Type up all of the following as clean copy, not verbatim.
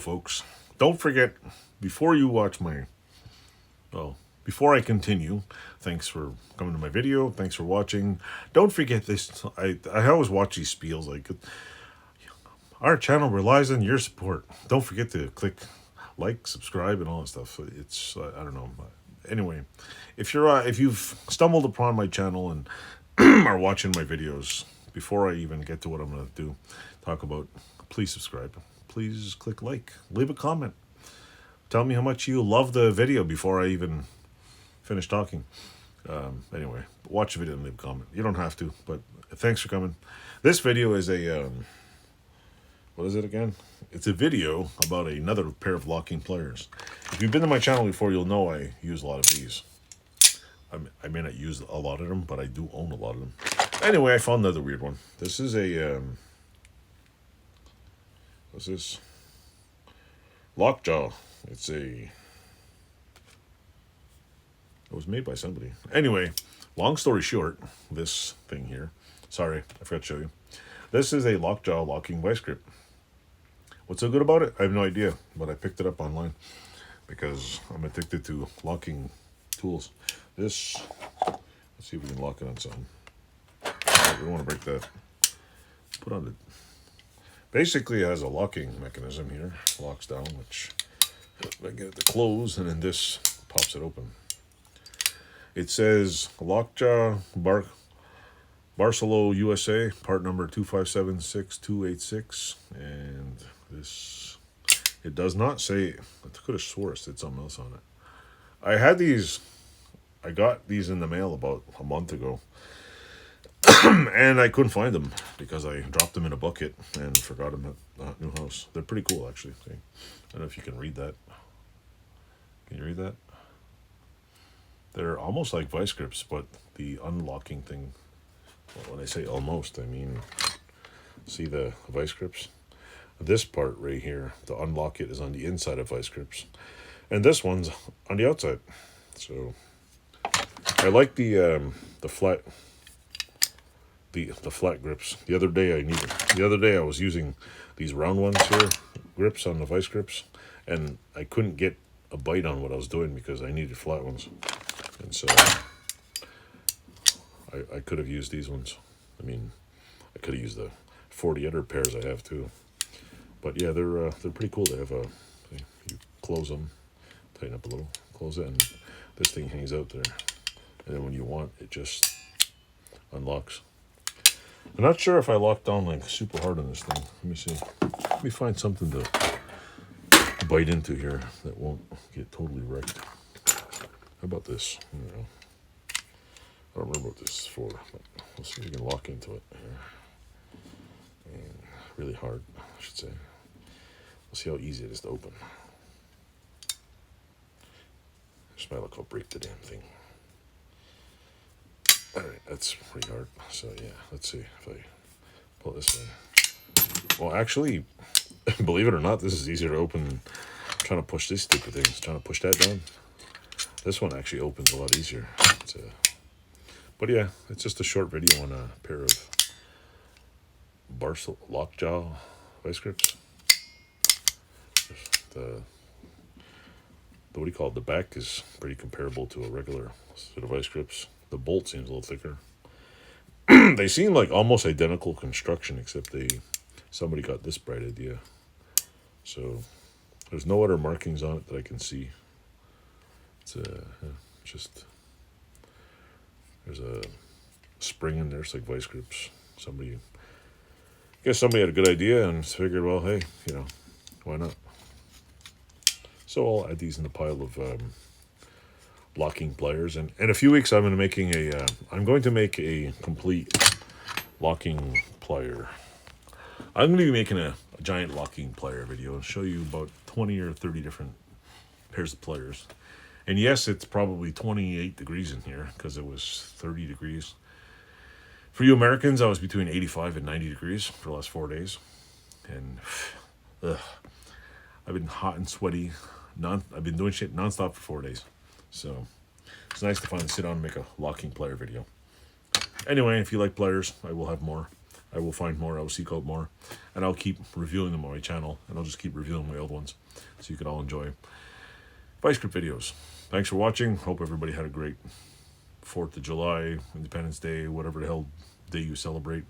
folks. Don't forget, before you watch my, well, before I continue, thanks for coming to my video. Thanks for watching. Don't forget this. I always watch these spiels. Like, our channel relies on your support. Don't forget to click like, subscribe, and all that stuff. It's I don't know. Anyway, if you've stumbled upon my channel and are watching my videos, before I even get to what I'm going to talk about, please subscribe. Please click like. Leave a comment. Tell me how much you love the video before I even finish talking. Anyway, watch the video and leave a comment. You don't have to, but thanks for coming. This video is a, what is it again? It's a video about another pair of locking pliers. If you've been to my channel before, you'll know I use a lot of these. I may not use a lot of them, but I do own a lot of them. Anyway, I found another weird one. This is a, what's this? Lockjaw. It was made by somebody. Anyway, long story short, this thing here. Sorry, I forgot to show you. This is a lockjaw locking vice grip. What's so good about it? I have no idea, but I picked it up online because I'm addicted to locking tools. This, let's see if we can lock it on something. We don't want to break that. Put on the. Basically, it has a locking mechanism here. Locks down, which I get it to close, and then this pops it open. It says Lockjaw Barcelo USA, part number 2576286, and this, it does not say. I could have swore it said something else on it. I got these in the mail about a month ago, and I couldn't find them because I dropped them in a bucket and forgot them at the new house. They're pretty cool, actually. See? I don't know if you can read that. Can you read that? They're almost like vice grips, but the unlocking thing, well, when I say almost, I mean, see the vice grips? This part right here, to unlock it, is on the inside of vice grips. And this one's on the outside. So I like the flat grips. The other day I was using these round ones here, grips on the vice grips, and I couldn't get a bite on what I was doing because I needed flat ones. And so I could have used these ones. I mean, I could have used the 40 other pairs I have too. But yeah, they're pretty cool. They have you close them, tighten up a little, close it, and this thing hangs out there. And then when you want, it just unlocks. I'm not sure if I locked down like super hard on this thing. Let me see. Let me find something to bite into here that won't get totally wrecked. How about this? I don't remember what this is for, but we'll see if we can lock into it here. And really hard, I should say. We'll see how easy it is to open. Just my luck, I'll break the damn thing. Alright, that's pretty hard. So yeah, let's see if I pull it this way. Well, actually, believe it or not, this is easier to open than trying to push these stupid things. Trying to push that down. This one actually opens a lot easier. But yeah, it's just a short video on a pair of Lockjaw vice grips. The what do you call it? The back is pretty comparable to a regular set of vice grips. The bolt seems a little thicker. They seem like almost identical construction, except somebody got this bright idea. So there's no other markings on it that I can see. It's just, there's a spring in there. It's like vice grips. I guess somebody had a good idea and figured, well, hey, why not? So I'll add these in the pile of locking pliers, and in a few weeks I'm going to make a complete locking plier. I'm going to be making a giant locking plier video and show you about 20 or 30 different pairs of pliers. And yes, it's probably 28 degrees in here because it was 30 degrees. For you Americans, I was between 85 and 90 degrees for the last 4 days. And I've been hot and sweaty. I've been doing shit nonstop for 4 days. So it's nice to finally sit down and make a locking plier video. Anyway, if you like pliers, I will have more. I will find more, I'll seek out more, and I'll keep reviewing them on my channel, and I'll just keep reviewing my old ones so you can all enjoy vice grip videos. Thanks for watching. Hope everybody had a great 4th of July, Independence Day, whatever the hell day you celebrate.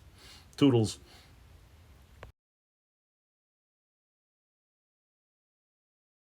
Toodles.